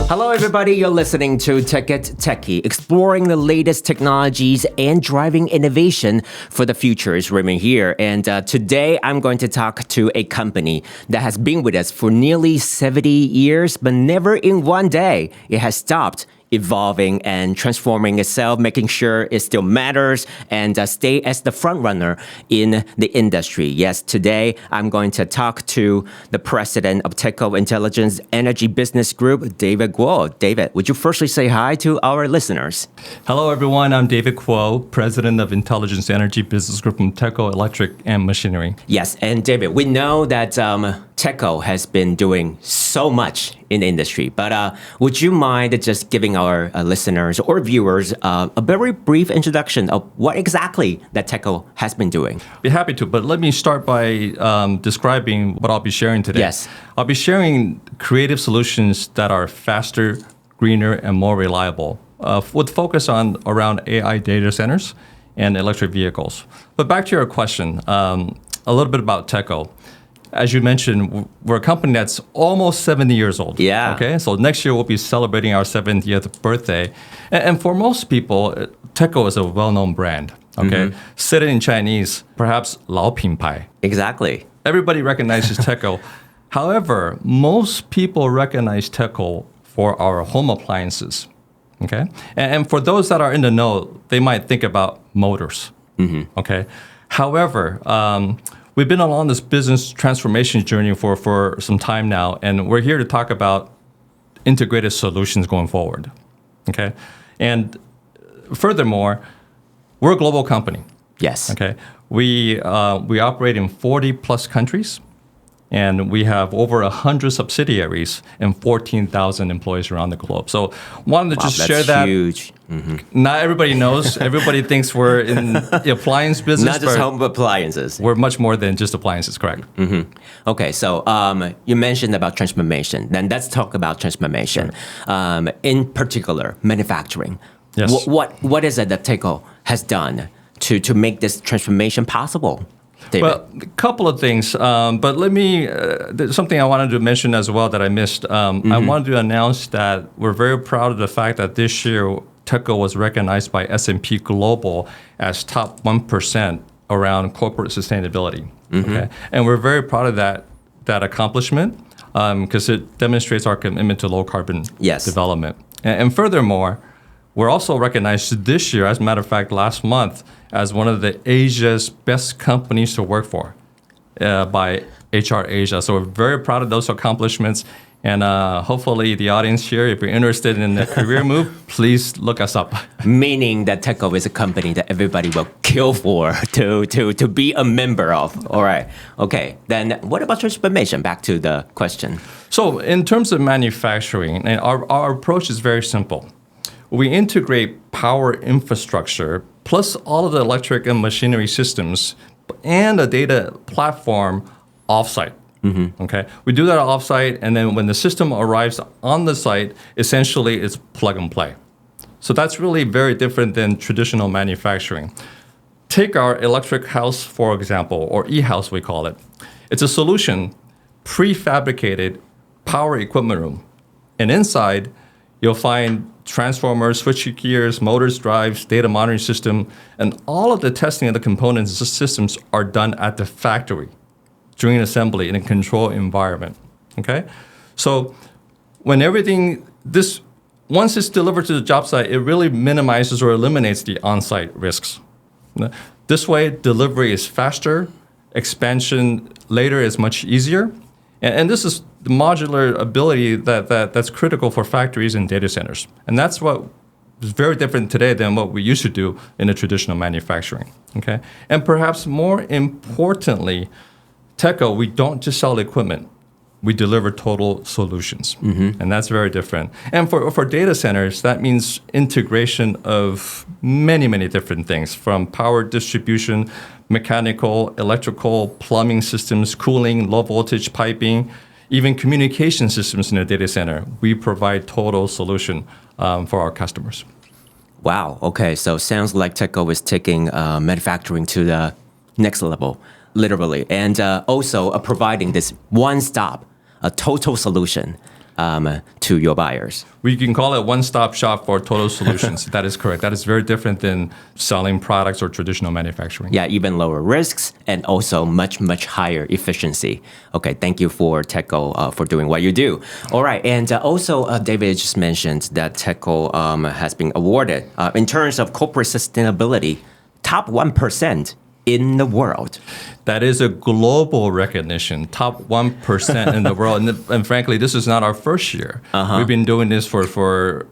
Hello, everybody. You're listening to TECHIT TECHIE, exploring the latest technologies and driving innovation for the future is Raymond here. And today I'm going to talk to a company that has been with us for nearly 70 years, but never in one day it has stopped evolving and transforming itself, making sure it still matters and stay as the front runner in the industry. Yes, today I'm going to talk to the president of TECO Intelligence Energy Business Group, David Guo. David, would you firstly say hi to our listeners? Hello, everyone. I'm David Guo, president of Intelligence Energy Business Group from TECO Electric Machinery. Yes, and David, we know that TECO has been doing so much in the industry, but would you mind just giving our listeners or viewers a very brief introduction of what exactly that TECO has been doing? Be happy to, but let me start by describing what I'll be sharing today. Yes. I'll be sharing creative solutions that are faster, greener, and more reliable, with focus on around AI data centers and electric vehicles. But back to your question, a little bit about TECO. As you mentioned, we're a company that's almost 70 years old. Yeah. Okay. So next year we'll be celebrating our 70th birthday. And for most people, TECO is a well-known brand. Okay. Said it in Chinese, perhaps 老品牌. Exactly. Everybody recognizes TECO. However, most people recognize TECO for our home appliances. Okay. And for those that are in the know, they might think about motors. Okay. However, we've been along this business transformation journey for some time now, and we're here to talk about integrated solutions going forward, okay? And furthermore, we're a global company. Yes. Okay. We operate in 40 plus countries, and we have over 100 subsidiaries and 14,000 employees around the globe. So wanted to just share that. That's huge. Not everybody knows. Everybody thinks we're in the appliance business. Not just home appliances. We're much more than just appliances, correct? Okay, so you mentioned about transformation. Then let's talk about transformation. In particular, manufacturing. Yes. What is it that TECO has done to make this transformation possible? David? Well, a couple of things, but let me, there's something I wanted to mention as well that I missed. I wanted to announce that we're very proud of the fact that this year TECO was recognized by S&P Global as top 1% around corporate sustainability. Okay? And we're very proud of that accomplishment because it demonstrates our commitment to low carbon development. And furthermore, we're also recognized this year, as a matter of fact, last month, as one of the Asia's best companies to work for by HR Asia. So we're very proud of those accomplishments. And hopefully the audience here, if you're interested in a career move, please look us up. Meaning that TECO is a company that everybody will kill for to be a member of. All right. Okay. Then what about transformation? Back to the question. So in terms of manufacturing, and our approach is very simple. We integrate power infrastructure plus all of the electric and machinery systems and a data platform offsite. Okay, we do that offsite, and then when the system arrives on the site, essentially it's plug and play. So that's really very different than traditional manufacturing. Take our electric house, for example, or e-house we call it. It's a solution, prefabricated power equipment room. And inside, you'll find transformers, switchgears, motors, drives, data monitoring system, and all of the testing of the components and systems are done at the factory during assembly in a controlled environment, okay? So when once it's delivered to the job site, it really minimizes or eliminates the on-site risks. This way, delivery is faster, expansion later is much easier, and this is the modular ability that's critical for factories and data centers. And that's what is very different today than what we used to do in a traditional manufacturing, okay? And perhaps more importantly, TECO, we don't just sell equipment. We deliver total solutions. And that's very different. And for data centers, that means integration of many, many different things, from power distribution, mechanical, electrical, plumbing systems, cooling, low voltage piping, even communication systems in a data center. We provide total solution for our customers. Wow. Okay. So sounds like TECO is taking manufacturing to the next level. Literally, and also providing this one-stop, a total solution to your buyers. We can call it one-stop shop for total solutions. That is correct. That is very different than selling products or traditional manufacturing. Yeah, even lower risks and also much, much higher efficiency. Okay, thank you for TECO for doing what you do. All right, and also David just mentioned that TECO has been awarded in terms of corporate sustainability, top 1% in the world. That is a global recognition, top 1% in the world. And frankly, this is not our first year. We've been doing this for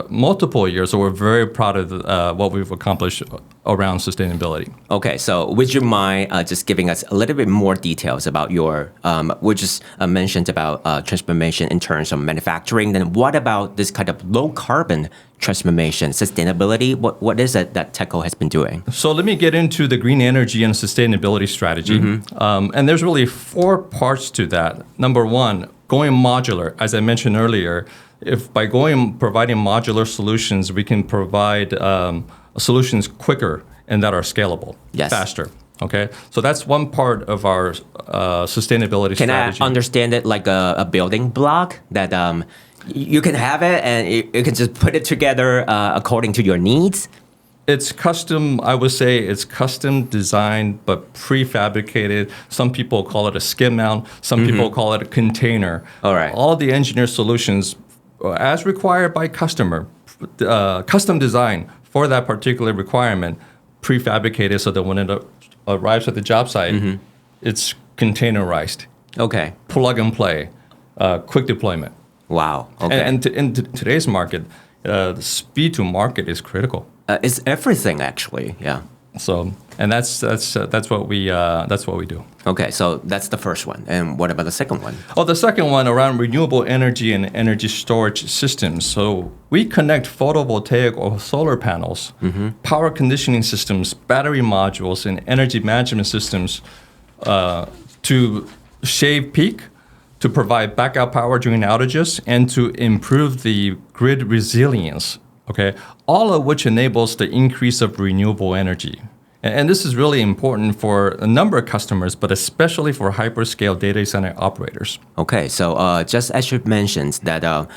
multiple years, so we're very proud of what we've accomplished around sustainability. Okay, so would you mind just giving us a little bit more details about your, we just mentioned about transformation in terms of manufacturing, then what about this kind of low carbon transformation, sustainability? What is it that TECO has been doing? So let me get into the green energy and sustainability strategy. And there's really 4 parts to that. Number 1, going modular. As I mentioned earlier, if by providing modular solutions, we can provide solutions quicker and that are scalable, faster. Okay, so that's one part of our sustainability strategy. Can I understand it like a building block that you can have it and you can just put it together according to your needs? It's custom, I would say it's custom designed, but prefabricated. Some people call it a skid mount. Some people call it a container. All right. All the engineered solutions, as required by customer, custom design for that particular requirement, prefabricated so that when it arrives at the job site, it's containerized. Okay. Plug and play, quick deployment. Wow. Okay. And in today's market, the speed to market is critical. It's everything actually. Yeah. So, and that's what we do. Okay, so that's the first one. And what about the second one? Oh, the second one around renewable energy and energy storage systems. So we connect photovoltaic or solar panels, power conditioning systems, battery modules, and energy management systems to shave peak, to provide backup power during outages, and to improve the grid resilience. Okay, all of which enables the increase of renewable energy. And this is really important for a number of customers, but especially for hyperscale data center operators. Okay, so just as you mentioned that a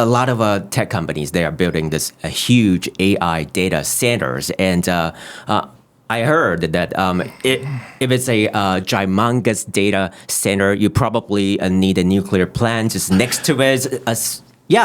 lot of tech companies, they are building this huge AI data centers. And I heard that if it's a humongous data center, you probably need a nuclear plant just next to it,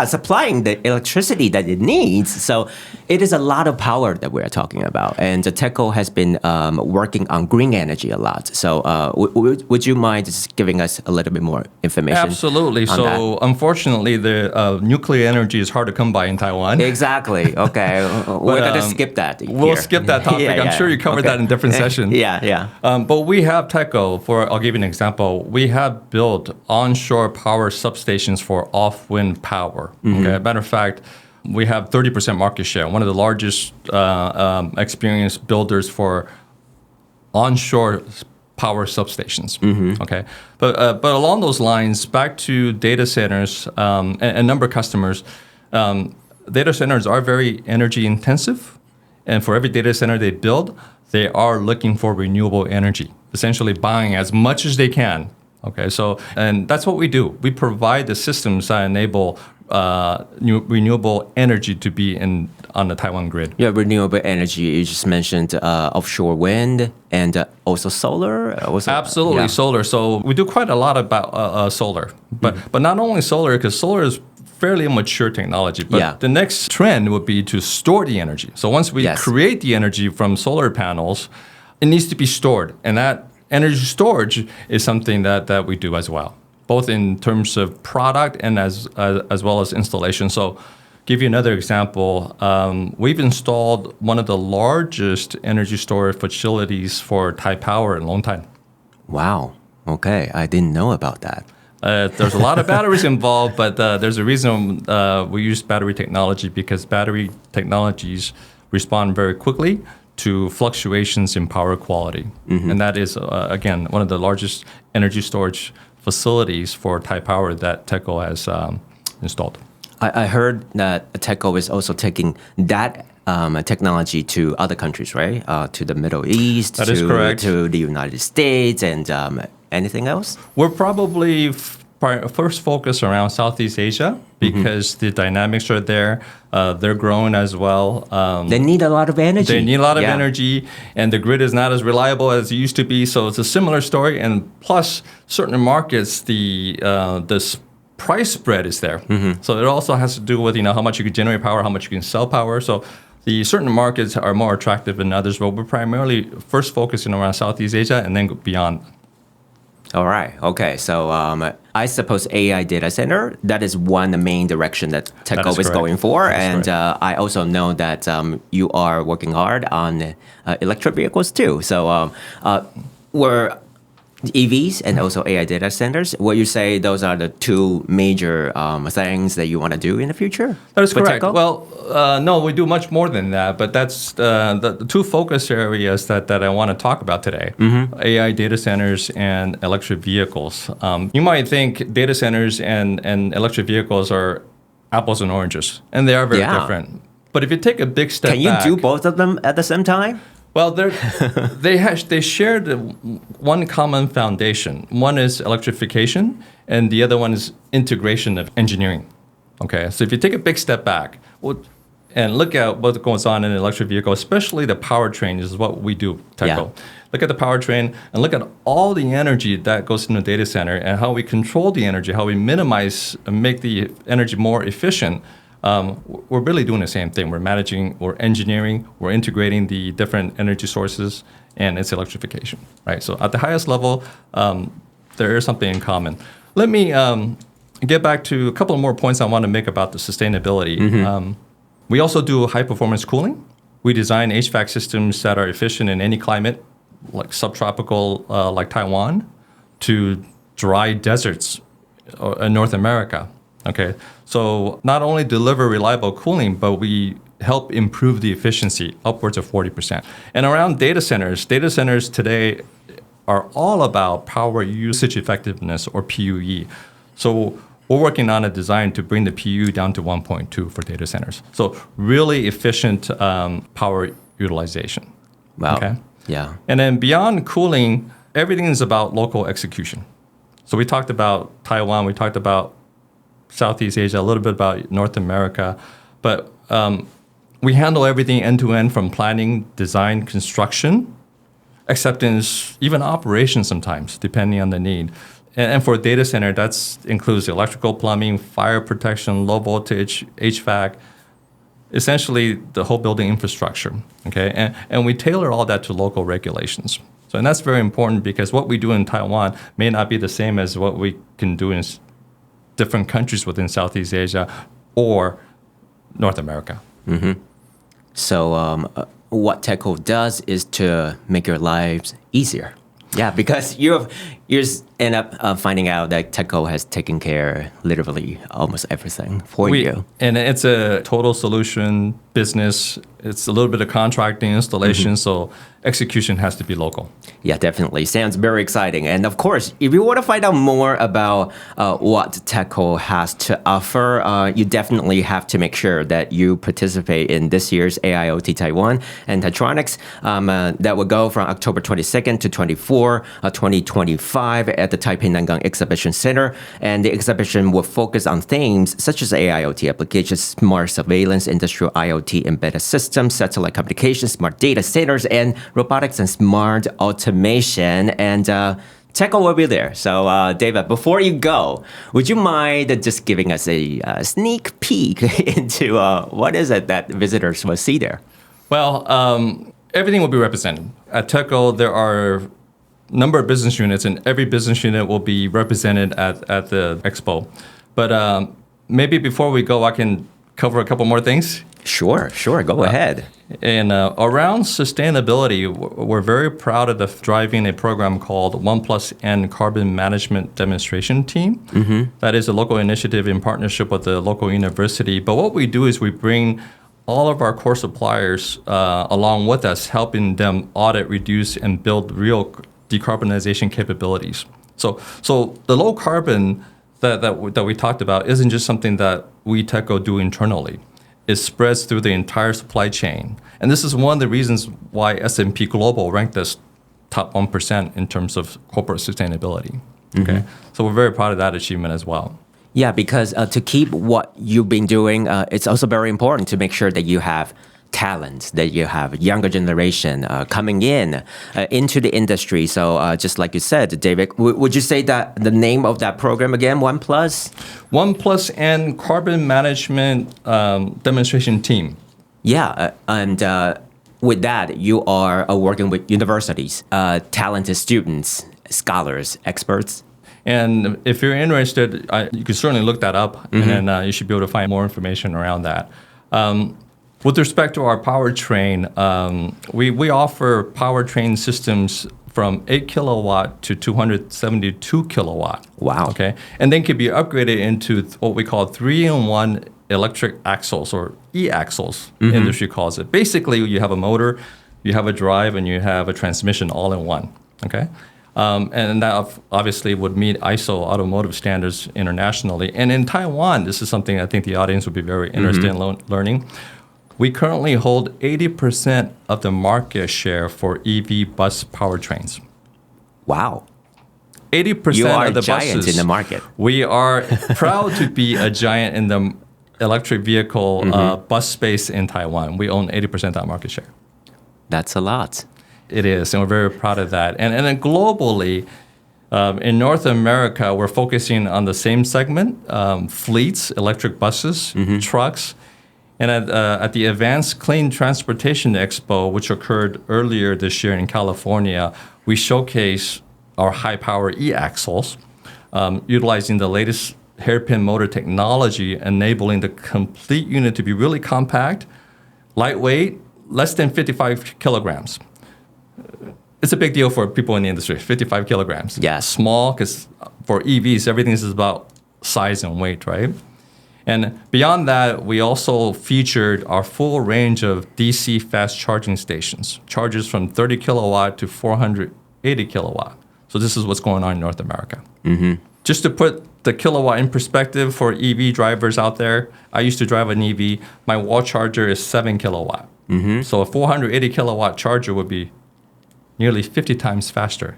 supplying the electricity that it needs. So it is a lot of power that we're talking about. And TECO has been working on green energy a lot. So would you mind just giving us a little bit more information? Absolutely. On so that? Unfortunately, the nuclear energy is hard to come by in Taiwan. Exactly. Okay. We're going to skip that. We'll skip that topic. I'm sure you covered that in a different session. Yeah. But we have TECO, I'll give you an example. We have built onshore power substations for off-wind power. Okay. Matter of fact, we have 30% market share, one of the largest experienced builders for onshore power substations. Okay, but along those lines, back to data centers, a number of customers, data centers are very energy intensive, and for every data center they build, they are looking for renewable energy, essentially buying as much as they can. Okay, so and that's what we do. We provide the systems that enable renewable energy to be on the Taiwan grid. Yeah, renewable energy. You just mentioned offshore wind and also solar. Absolutely, solar. So we do quite a lot about solar, but not only solar, because solar is fairly mature technology. But the next trend would be to store the energy. So once we create the energy from solar panels, it needs to be stored, and that energy storage is something that we do as well, both in terms of product and as well as installation. So give you another example, we've installed one of the largest energy storage facilities for Taipower in a long time. Wow. Okay. I didn't know about that. There's a lot of batteries involved, but there's a reason we use battery technology, because battery technologies respond very quickly to fluctuations in power quality. And that is, again, one of the largest energy storage facilities for Taipower that TECO has installed. I heard that TECO is also taking that technology to other countries, right? To the Middle East, that is correct. To the United States, and anything else? We're probably first focus around Southeast Asia because the dynamics are there. They're growing as well. They need a lot of energy. They need a lot of energy, and the grid is not as reliable as it used to be. So it's a similar story. And plus, certain markets, the price spread is there. So it also has to do with how much you can generate power, how much you can sell power. So the certain markets are more attractive than others, but we're primarily first focusing around Southeast Asia and then beyond. All right. Okay. So I suppose AI data center, that is one main direction that TECO is going for. And I also know that you are working hard on electric vehicles too. So we're EVs and also AI data centers. Would you say those are the two major things that you want to do in the future? That is correct. TECO? Well, no, we do much more than that, but that's the two focus areas that I want to talk about today. AI data centers and electric vehicles. You might think data centers and electric vehicles are apples and oranges, and they are very different. But if you take a big step back... Can you do both of them at the same time? Well, they share one common foundation. One is electrification, and the other one is integration of engineering. Okay, so if you take a big step back and look at what goes on in an electric vehicle, especially the powertrain, is what we do, TECO. Look at the powertrain and look at all the energy that goes into the data center and how we control the energy, how we minimize and make the energy more efficient. We're really doing the same thing. We're managing, we're engineering, we're integrating the different energy sources, and it's electrification, right? So at the highest level, there is something in common. Let me get back to a couple of more points I want to make about the sustainability. We also do high-performance cooling. We design HVAC systems that are efficient in any climate, like subtropical, like Taiwan, to dry deserts in North America. Okay, so not only deliver reliable cooling, but we help improve the efficiency upwards of 40%. And around data centers today are all about power usage effectiveness, or PUE. So we're working on a design to bring the PUE down to 1.2 for data centers. So really efficient power utilization. Wow. Okay? Yeah. And then beyond cooling, everything is about local execution. So we talked about Taiwan, we talked about Southeast Asia, a little bit about North America, but we handle everything end-to-end from planning, design, construction, acceptance, even operations sometimes, depending on the need. And for a data center, that includes electrical, plumbing, fire protection, low voltage, HVAC, essentially the whole building infrastructure, okay? And we tailor all that to local regulations. So, and that's very important because what we do in Taiwan may not be the same as what we can do in different countries within Southeast Asia or North America. So what TECO does is to make your lives easier. Yeah, because you end up finding out that TECO has taken care literally almost everything for you. And it's a total solution business. It's a little bit of contracting, installation, so execution has to be local. Yeah, definitely. Sounds very exciting. And of course, if you want to find out more about what TECO has to offer, you definitely have to make sure that you participate in this year's AIoT Taiwan and TAITRONICS that will go from October 22nd to 24, 2025 at the Taipei Nangang Exhibition Center. And the exhibition will focus on themes such as AIoT applications, smart surveillance, industrial IoT embedded systems, satellite communications, smart data centers, and robotics and smart automation. And TECO will be there. So, David, before you go, would you mind just giving us a sneak peek into what is it that visitors will see there? Well, everything will be represented. At TECO, there are number of business units, and every business unit will be represented at the expo. But maybe before we go, I can cover a couple more things. Sure. Go ahead. And around sustainability, we're very proud of driving a program called 1+N Carbon Management Demonstration Team. That is a local initiative in partnership with the local university. But what we do is we bring all of our core suppliers along with us, helping them audit, reduce, and build real decarbonization capabilities. So the low carbon that we talked about isn't just something that we TECO do internally. It spreads through the entire supply chain. And this is one of the reasons why S&P Global ranked us top 1% in terms of corporate sustainability. Okay, so we're very proud of that achievement as well. Yeah, because to keep what you've been doing, it's also very important to make sure that you have talent, that you have younger generation coming into the industry. So just like you said, David, would you say that the name of that program again, OnePlus? OnePlus and Carbon Management Demonstration Team. Yeah, and with that, you are working with universities, talented students, scholars, experts. And if you're interested, you can certainly look that up, and then you should be able to find more information around that. With respect to our powertrain, we offer powertrain systems from 8 kilowatt to 272 kilowatt. Wow. Okay, and then can be upgraded into what we call 3-in-1 electric axles, or e-axles, industry calls it. Basically, you have a motor, you have a drive, and you have a transmission all in one. Okay. And that obviously would meet ISO automotive standards internationally. And in Taiwan, this is something I think the audience would be very interested in learning. We currently hold 80% of the market share for EV bus powertrains. Wow. 80% You are of the a giant buses. in the market. We are proud to be a giant in the electric vehicle bus space in Taiwan. We own 80% of that market share. That's a lot. It is, and we're very proud of that. And then globally, in North America, we're focusing on the same segment, fleets, electric buses, trucks. And at the Advanced Clean Transportation Expo, which occurred earlier this year in California, we showcase our high-power e-axles, utilizing the latest hairpin motor technology, enabling the complete unit to be really compact, lightweight, less than 55 kilograms. It's a big deal for people in the industry, 55 kilograms. Yeah. Small, because for EVs, everything is about size and weight, right? And beyond that, we also featured our full range of DC fast charging stations, chargers from 30 kilowatt to 480 kilowatt. So this is what's going on in North America. Just to put the kilowatt in perspective for EV drivers out there, I used to drive an EV. My wall charger is 7 kilowatt. So a 480 kilowatt charger would be nearly 50 times faster.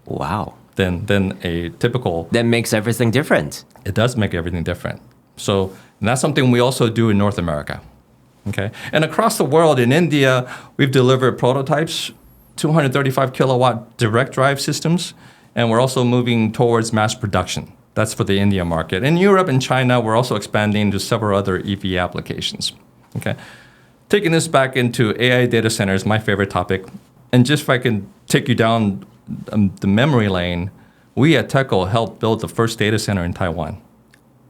Wow. Than a typical. That makes everything different. It does make everything different. So that's something we also do in North America. Okay. And across the world, in India, we've delivered prototypes, 235 kilowatt direct drive systems, and we're also moving towards mass production. That's for the India market. In Europe and China, we're also expanding to several other EV applications. Okay. Taking this back into AI data centers, my favorite topic. And just if I can take you down the memory lane, we at TECO helped build the first data center in Taiwan.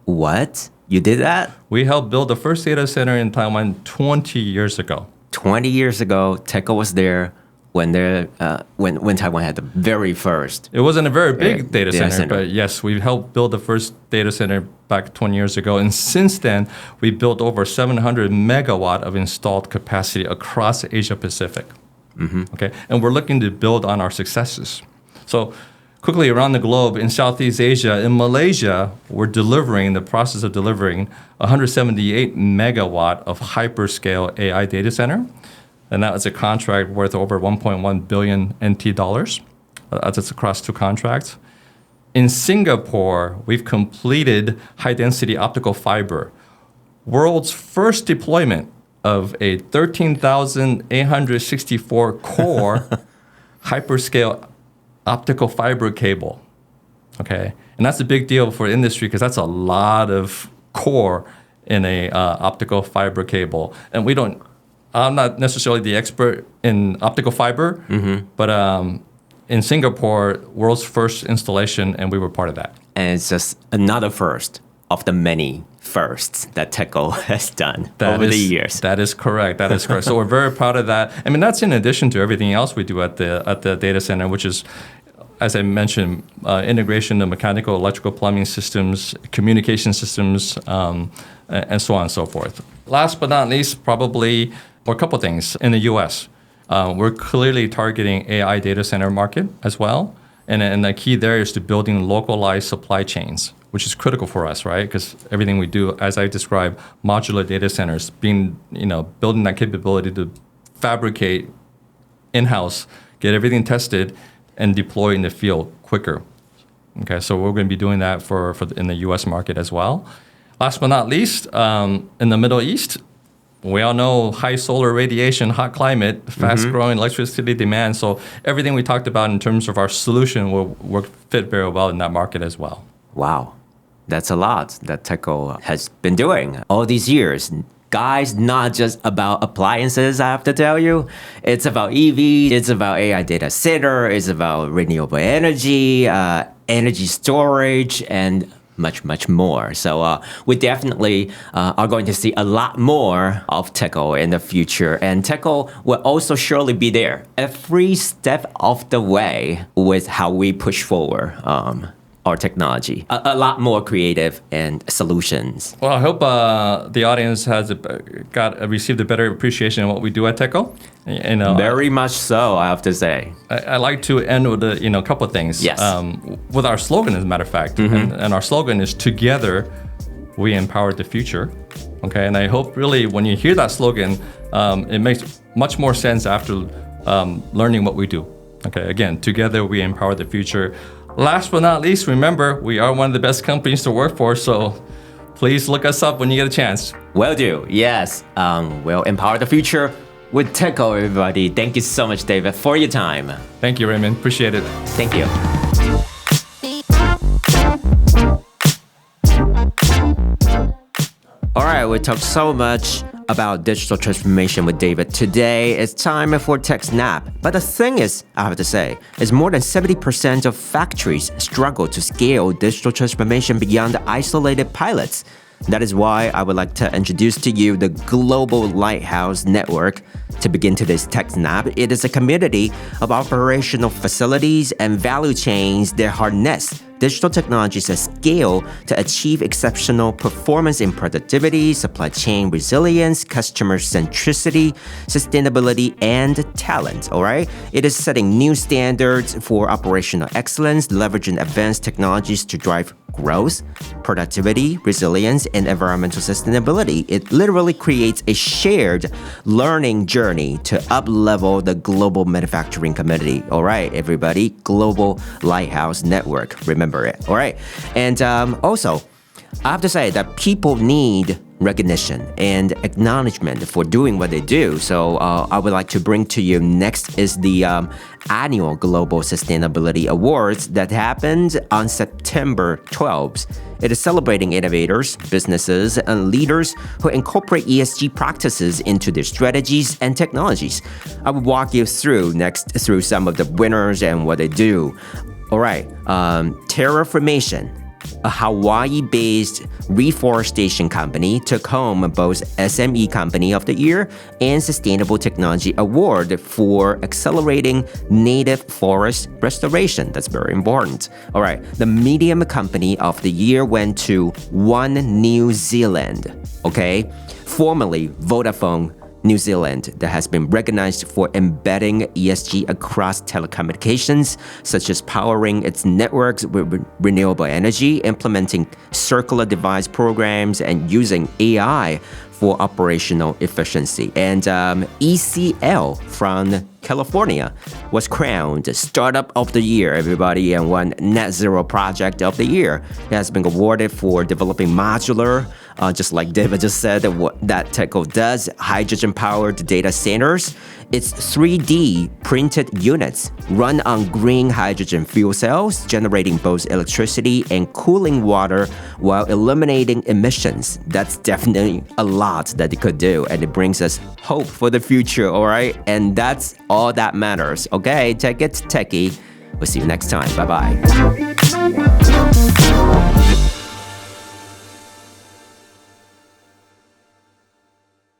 What? You did that? We helped build the first data center in Taiwan 20 years ago. 20 years ago, TECO was there when Taiwan had the very first. It wasn't a very big data center, but yes, we helped build the first data center back 20 years ago. And since then, we built over 700 megawatt of installed capacity across Asia Pacific. Okay, and we're looking to build on our successes. So quickly around the globe, in Southeast Asia, in Malaysia, we're in the process of delivering 178 megawatt of hyperscale AI data center. And that is a contract worth over 1.1 billion NT dollars. That's across 2 contracts. In Singapore, we've completed high-density optical fiber, world's first deployment of a 13,864 core hyperscale optical fiber cable. Okay, and that's a big deal for industry because that's a lot of core in a optical fiber cable. And I'm not necessarily the expert in optical fiber, but in Singapore, world's first installation, and we were part of that. And it's just another first of the many firsts that TECO has done over the years. That is correct. So we're very proud of that. I mean, that's in addition to everything else we do at the data center, which is, as I mentioned, integration of mechanical, electrical, plumbing systems, communication systems, and so on and so forth. Last but not least, probably, or a couple things in the U.S. We're clearly targeting AI data center market as well. And the key there is to building localized supply chains, which is critical for us, right? Because everything we do, as I described, modular data centers, building that capability to fabricate in-house, get everything tested, and deploy in the field quicker. Okay, so we're going to be doing that in the U.S. market as well. Last but not least, in the Middle East, we all know high solar radiation, hot climate, fast-growing electricity demand. So everything we talked about in terms of our solution will fit very well in that market as well. Wow, that's a lot that TECO has been doing all these years. Guys, not just about appliances, I have to tell you. It's about EV, it's about AI data center, it's about renewable energy, energy storage, and much, much more. So we definitely are going to see a lot more of TECO in the future. And TECO will also surely be there every step of the way with how we push forward our technology. A lot more creative and solutions. Well, I hope the audience has received a better appreciation of what we do at TECO. Very much so, I have to say. I like to end with a couple of things. Yes. With our slogan, as a matter of fact. And our slogan is, together, we empower the future. Okay, and I hope really when you hear that slogan, it makes much more sense after learning what we do. Okay, again, together, we empower the future. Last but not least, remember, we are one of the best companies to work for, so please look us up when you get a chance. Will do, yes. We'll empower the future with TECO, everybody. Thank you so much, David, for your time. Thank you, Raymond. Appreciate it. Thank you. All right, we talked so much about digital transformation with David. Today, it's time for Tech Snap. But the thing is, I have to say, is more than 70% of factories struggle to scale digital transformation beyond isolated pilots. That is why I would like to introduce to you the Global Lighthouse Network. To begin today's Tech Snap, it is a community of operational facilities and value chains that harness digital technologies at scale to achieve exceptional performance in productivity, supply chain resilience, customer centricity, sustainability, and talent, all right? It is setting new standards for operational excellence, leveraging advanced technologies to drive growth, productivity, resilience, and environmental sustainability. It literally creates a shared learning journey to up-level the global manufacturing community. All right, everybody, Global Lighthouse Network. Remember it, all right? And also, I have to say that people need recognition and acknowledgement for doing what they do. So I would like to bring to you next is the annual Global Sustainability Awards that happened on September 12th. It is celebrating innovators, businesses, and leaders who incorporate ESG practices into their strategies and technologies. I will walk you through some of the winners and what they do. All right, Terraformation, a Hawaii-based reforestation company, took home both SME Company of the Year and Sustainable Technology Award for accelerating native forest restoration. That's very important. All right, the Medium Company of the Year went to One New Zealand, okay? Formerly Vodafone New Zealand, that has been recognized for embedding ESG across telecommunications, such as powering its networks with renewable energy, implementing circular device programs, and using AI for operational efficiency. And ECL from California was crowned Startup of the Year, everybody, and won Net Zero Project of the Year. It has been awarded for developing modular, just like David just said, that TECO does, hydrogen-powered data centers. Its 3D printed units run on green hydrogen fuel cells, generating both electricity and cooling water while eliminating emissions. That's definitely a lot that it could do, and it brings us hope for the future, all right? And that's all that matters. Okay, take it, techie. We'll see you next time. Bye-bye.